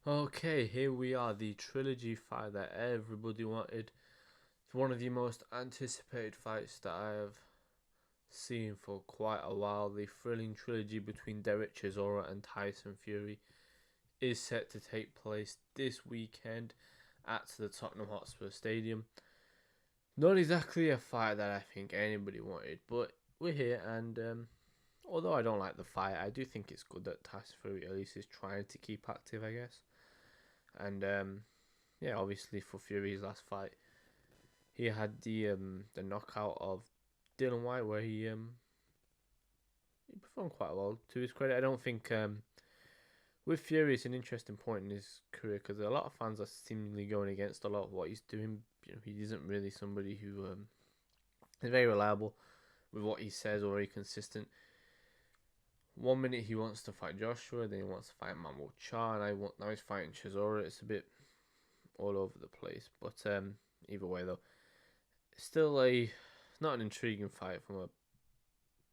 Okay, here we are, the trilogy fight that everybody wanted. It's one of the most anticipated fights that I have seen for quite a while. The thrilling trilogy between Derek Chisora and Tyson Fury is set to take place this weekend at the Tottenham Hotspur Stadium. Not exactly a fight that I think anybody wanted, but we're here, and although I don't like the fight, I do think it's good that Tyson Fury at least is trying to keep active, I guess. And yeah, obviously for Fury's last fight, he had the knockout of Dylan White, where he performed quite well. To his credit, I don't think with Fury it's an interesting point in his career because a lot of fans are seemingly going against a lot of what he's doing. He isn't really somebody who is very reliable with what he says or very consistent. One minute he wants to fight Joshua, then he wants to fight Mamou Cha, and now he's fighting Chisora. It's a bit all over the place, but either way though, still not an intriguing fight from a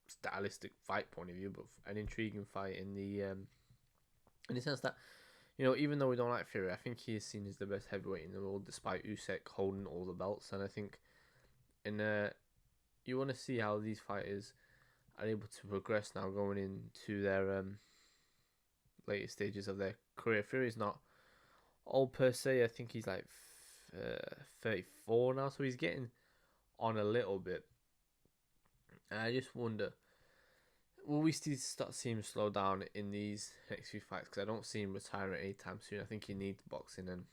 stylistic fight point of view, but an intriguing fight in the sense that even though we don't like Fury, I think he is seen as the best heavyweight in the world, despite Usyk holding all the belts. And I think in you want to see how these fighters are able to progress now going into their later stages of their career. Fury's not old per se. I think he's like 34 now, so he's getting on a little bit. And I just wonder, will we still start seeing him slow down in these next few fights? Because I don't see him retiring anytime soon. I think he needs boxing, and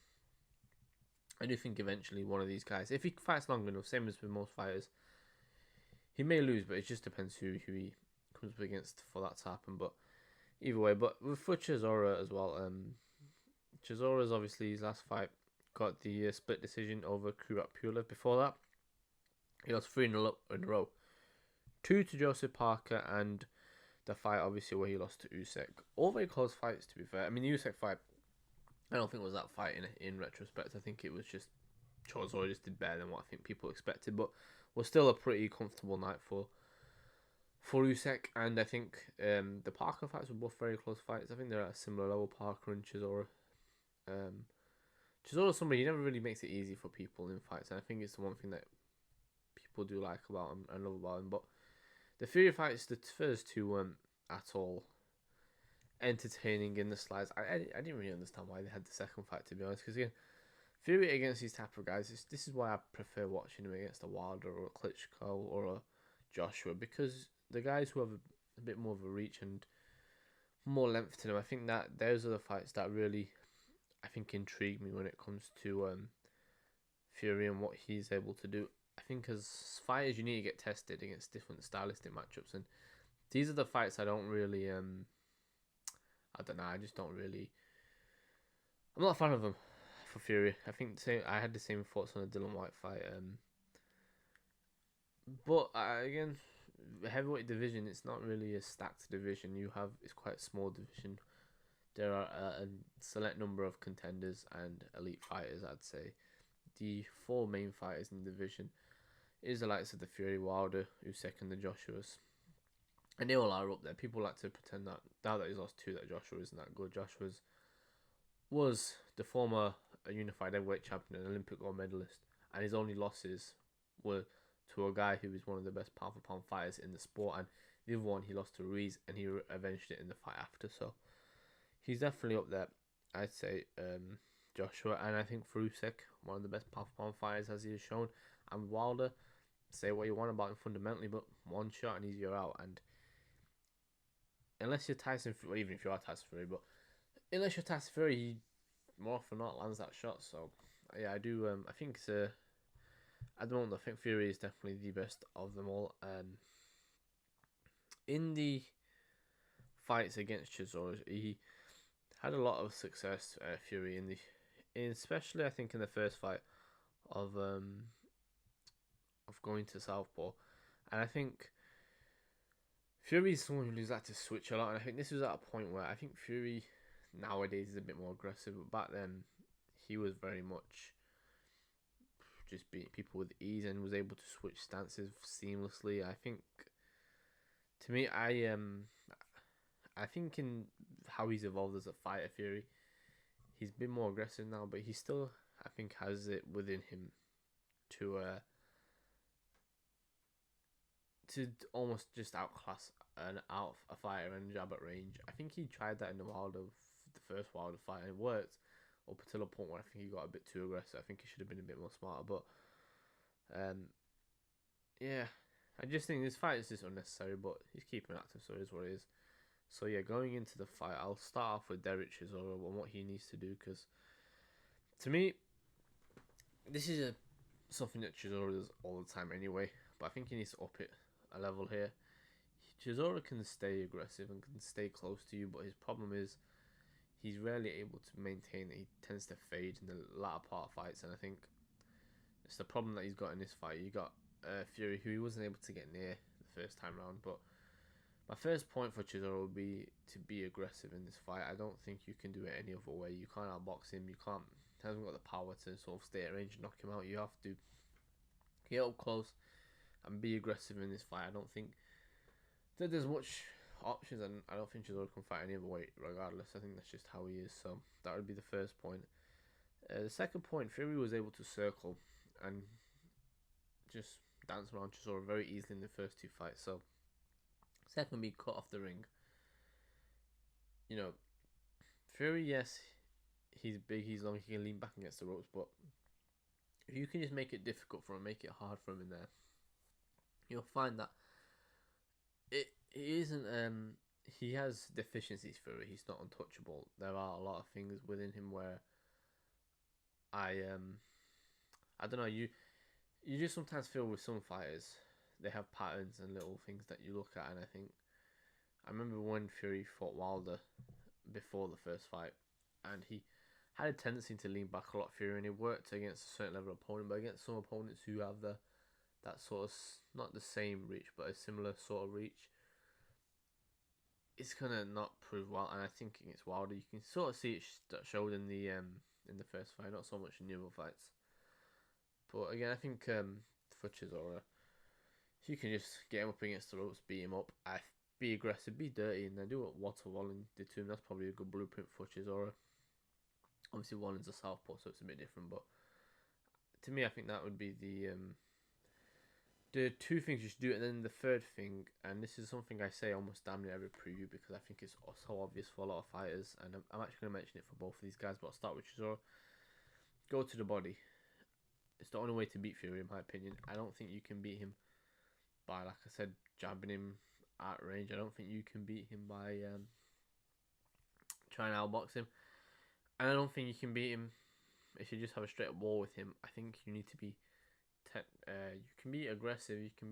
I do think eventually one of these guys, if he fights long enough, same as with most fighters, he may lose, but it just depends who he comes up against for that to happen. But either way, but for Chisora as well, Chisora's obviously his last fight got the split decision over Kurat Pulev. Before that, he lost three in a row. Two to Joseph Parker, and the fight obviously where he lost to Usyk. All very close fights, to be fair. I mean, the Usyk fight, I don't think it was that fight in retrospect. I think it was just Chisora just did better than what I think people expected, but was still a pretty comfortable night for Usyk. And I think the Parker fights were both very close fights. I think they're at a similar level, Parker and Chisora. Um, Chisora's somebody, he never really makes it easy for people in fights, and I think it's the one thing that people do like about him and love about him. But the Fury fights, the first two weren't at all entertaining in the slides. I didn't really understand why they had the second fight, to be honest, because again, Fury against these type of guys, this is why I prefer watching him against a Wilder or a Klitschko or a Joshua, because the guys who have a bit more of a reach and more length to them, I think that those are the fights that really, I think, intrigue me when it comes to Fury and what he's able to do. I think as fighters, you need to get tested against different stylistic matchups, and these are the fights I don't really. I don't know. I just don't really. I'm not a fan of them for Fury. I think I had the same thoughts on the Dylan White fight. But again, the heavyweight division, it's not really a stacked division. It's quite a small division. There are a select number of contenders and elite fighters. I'd say the four main fighters in the division is the likes of the Fury, Wilder, Usyk, and the Joshuas. And they all are up there. People like to pretend that now that he's lost two, that Joshua isn't that good. Joshua's was the former unified heavyweight champion and Olympic gold medalist, and his only losses were to a guy who is one of the best pound for pound fighters in the sport, and the other one he lost to Ruiz, and he avenged it in the fight after. So he's definitely up there, I'd say, Joshua, and I think for Usyk, one of the best pound for pound fighters as he has shown, and Wilder, say what you want about him fundamentally, but one shot and you're out. And unless you're Tyson Fury, well, even if you are Tyson Fury, but unless you're Tyson Fury, he more often than not lands that shot. So yeah, I do. I think it's at the moment, I think Fury is definitely the best of them all. In the fights against Chisora, he had a lot of success. Fury especially I think in the first fight of going to Southpaw, and I think Fury is someone who's like to switch a lot, and I think this was at a point where I think Fury nowadays is a bit more aggressive, but back then he was very much just beating people with ease and was able to switch stances seamlessly. I think to me, I think in how he's evolved as a fighter, Fury, he's been more aggressive now, but he still, I think, has it within him to almost just outclass a fighter and jab at range. I think he tried that in the first Wilder fight, and it worked up until a point where I think he got a bit too aggressive. I think he should have been a bit more smarter, but yeah, I just think this fight is just unnecessary. But he's keeping active, so it is what it is. So yeah, going into the fight, I'll start off with Derek Chisora and what he needs to do, because to me, this is something that Chisora does all the time anyway. But I think he needs to up it a level here. Chisora can stay aggressive and can stay close to you, but his problem is he's rarely able to maintain it. He tends to fade in the latter part of fights, and I think it's the problem that he's got in this fight. You got Fury, who he wasn't able to get near the first time round, but my first point for Chisora would be to be aggressive in this fight. I don't think you can do it any other way. You can't outbox him. You can't. He hasn't got the power to sort of stay at range and knock him out. You have to get up close and be aggressive in this fight. I don't think that there's much options, and I don't think Chisora can fight any other way regardless. I think that's just how he is. So that would be the first point. The second point, Fury was able to circle and just dance around Chisora very easily in the first two fights. So second, be cut off the ring. You know, Fury, yes, he's big, he's long, he can lean back against the ropes, but if you can just make it difficult for him, make it hard for him in there, you'll find that it isn't. He has deficiencies. Fury, he's not untouchable. There are a lot of things within him where I don't know. You just sometimes feel with some fighters, they have patterns and little things that you look at, and I remember when Fury fought Wilder before the first fight, and he had a tendency to lean back a lot, Fury, and it worked against a certain level of opponent, but against some opponents who have that sort of, not the same reach, but a similar sort of reach, it's gonna not prove well. And I think against Wilder, you can sort of see it showed in the first fight, not so much in the other fights. But again, I think for Chisora, if you can just get him up against the ropes, beat him up, be aggressive, be dirty, and then do what Walter Wallen did to him, that's probably a good blueprint for Chisora. Obviously, Wallen's a southpaw, so it's a bit different, but to me, I think that would be the two things you should do. And then the third thing, and this is something I say almost damn near every preview because I think it's so obvious for a lot of fighters, and I'm actually going to mention it for both of these guys, but I'll start with Chisora. Go to the body. It's the only way to beat Fury, in my opinion. I don't think you can beat him by, like I said, jabbing him at range. I don't think you can beat him by trying to outbox him. And I don't think you can beat him if you just have a straight up war with him. I think you need to be you can be aggressive, you can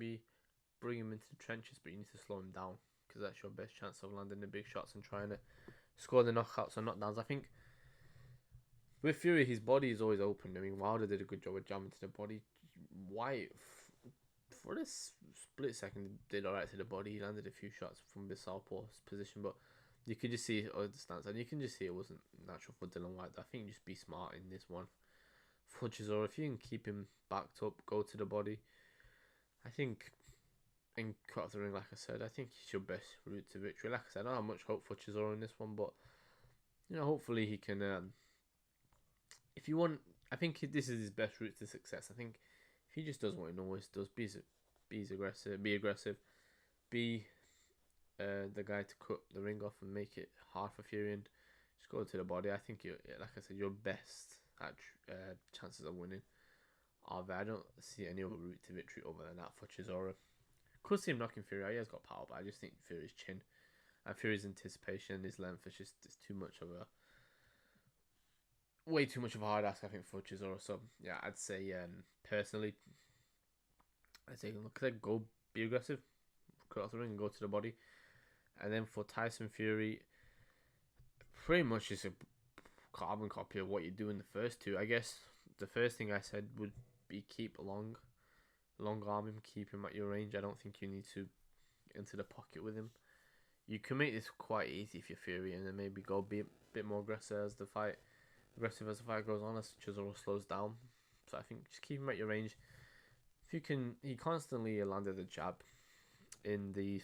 bring him into the trenches, but you need to slow him down, because that's your best chance of landing the big shots and trying to score the knockouts or knockdowns. I think with Fury, his body is always open. I mean, Wilder did a good job of jamming to the body. White, for this split second, did alright to the body. He landed a few shots from the southpaw position, but you could just see it at the stance, and you can just see it wasn't natural for Dillian Whyte. I think just be smart in this one. For Chisora, if you can keep him backed up, go to the body, I think, and cut off the ring, like I said, I think it's your best route to victory. Like I said, I don't have much hope for Chisora in this one, but hopefully he can. If you want, I think this is his best route to success. I think if he just does what he always does, be aggressive, be the guy to cut the ring off and make it hard for Fury and just go to the body. I think like I said, your best chances of winning are there. I don't see any other route to victory other than that for Chisora. Could see him knocking Fury out. He has got power, but I just think Fury's chin and Fury's anticipation and his length is just too much of a way too much of a hard ask, I think, for Chisora. So yeah, I'd say personally, go be aggressive, cut off the ring and go to the body. And then for Tyson Fury, pretty much just a carbon copy of what you do in the first two. I guess the first thing I said would be keep long arm him, keep him at your range. I don't think you need to get into the pocket with him. You can make this quite easy if you're Fury, and then maybe go be a bit more aggressive as the fight goes on, as Chisora slows down. So I think just keep him at your range. If you can, he constantly landed a jab in the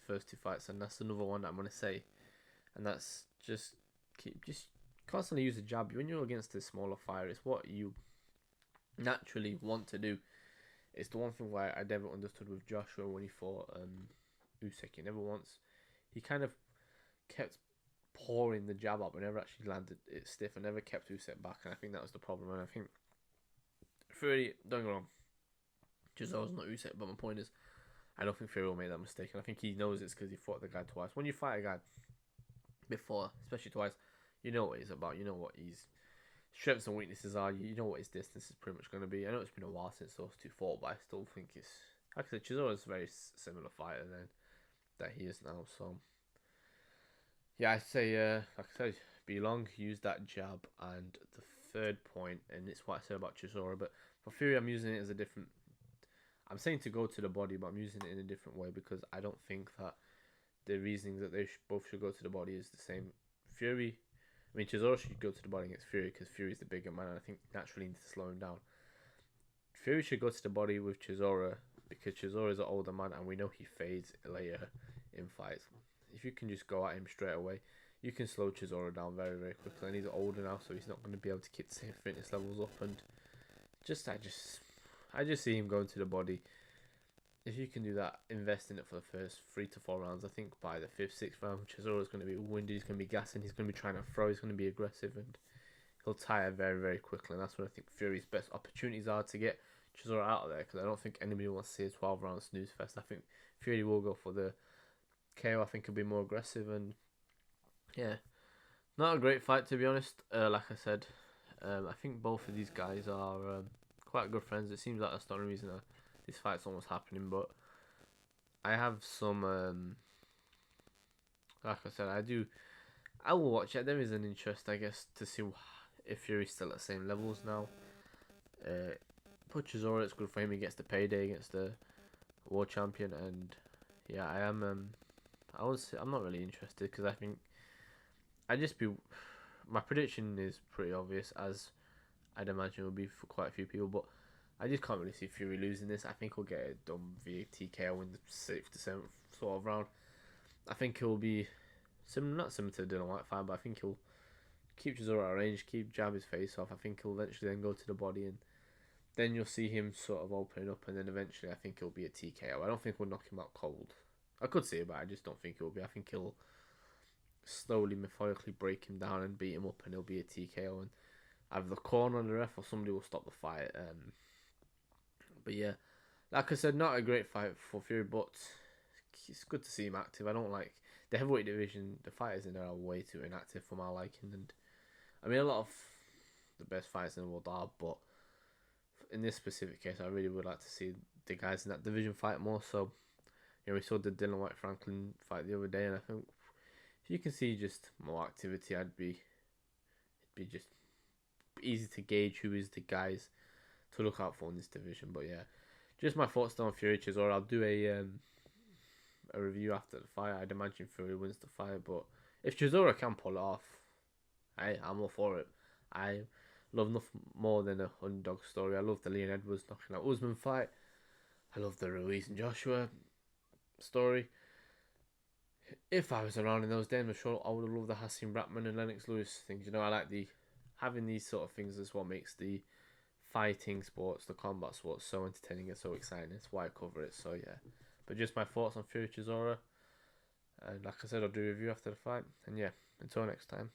first two fights, and that's another one that I'm gonna say, and that's just constantly use a jab. When you're against a smaller fighter, it's what you naturally want to do. It's the one thing why I never understood with Joshua when he fought Usyk. He kind of kept pouring the jab up and never actually landed it stiff and never kept Usyk back. And I think that was the problem. And I think Fury, don't get me wrong, Chisora's not Usyk, but my point is, I don't think Fury will make that mistake. And I think he knows it's because he fought the guy twice. When you fight a guy before, especially twice, you know what he's about. You know what his strengths and weaknesses are. You know what his distance is pretty much going to be. I know it's been a while since those two fought, but I still think it's... Like I said, Chisora's a very similar fighter than that he is now. So, yeah, I'd say, like I said, be long, use that jab. And the third point, and it's what I said about Chisora, but for Fury, I'm using it as a different... I'm saying to go to the body, but I'm using it in a different way because I don't think that the reasoning that they both should go to the body is the same. Chisora should go to the body against Fury because Fury's the bigger man, and I think naturally needs to slow him down. Fury should go to the body with Chisora because Chisora is an older man, and we know he fades later in fights. If you can just go at him straight away, you can slow Chisora down very, very quickly, and he's older now, so he's not going to be able to keep the same fitness levels up. And I just see him going to the body. If you can do that, invest in it for the first 3 to 4 rounds. I think by the 5th, 6th round, Chisora's going to be winded, he's going to be gassing, he's going to be trying to throw, he's going to be aggressive, and he'll tire very, very quickly. And that's what I think Fury's best opportunities are to get Chisora out of there, because I don't think anybody wants to see a 12-round snooze fest. I think Fury will go for the KO. I think he'll be more aggressive, and yeah, not a great fight to be honest. Like I said, I think both of these guys are quite good friends. It seems like that's the only reason this fight's almost happening, but I have some like I said, I will watch it. There is an interest, I guess, to see if Fury's still at the same levels now. But Chisora, it's good for him. He gets the payday against the world champion, and yeah, I'm not really interested because I think my prediction is pretty obvious, as I'd imagine it will be for quite a few people, but I just can't really see Fury losing this. I think he'll get it done via TKO in the 6th to 7th sort of round. I think he'll be not similar to the Dylan White fight, but I think he'll keep Chisora at range, keep jab his face off. I think he'll eventually then go to the body, and then you'll see him sort of opening up, and then eventually I think he'll be a TKO. I don't think we'll knock him out cold. I could see it, but I just don't think it will be. I think he'll slowly, methodically break him down and beat him up, and he'll be a TKO, and either the corner on the ref or somebody will stop the fight. But yeah, like I said, not a great fight for Fury, but it's good to see him active. I don't like the heavyweight division. The fighters in there are way too inactive for my liking, and I mean a lot of the best fighters in the world are, but in this specific case, I really would like to see the guys in that division fight more. So, we saw the Dylan White Franklin fight the other day, and I think if you can see just more activity, it'd be just easy to gauge who is the guys to look out for in this division. But yeah, just my thoughts on Fury Chisora. I'll do a review after the fight. I'd imagine Fury wins the fight, but if Chisora can pull it off, I'm all for it. I love nothing more than a underdog story. I love the Leon Edwards knocking out Usman fight. I love the Ruiz and Joshua story. If I was around in those days, I'm sure I would have loved the Hasim Ratman and Lennox Lewis things. I like having these sort of things is what makes the fighting sports, the combat sports, so entertaining and so exciting. That's why I cover it. So yeah, but just my thoughts on Fury Chisora, and like I said, I'll do a review after the fight. And yeah, until next time.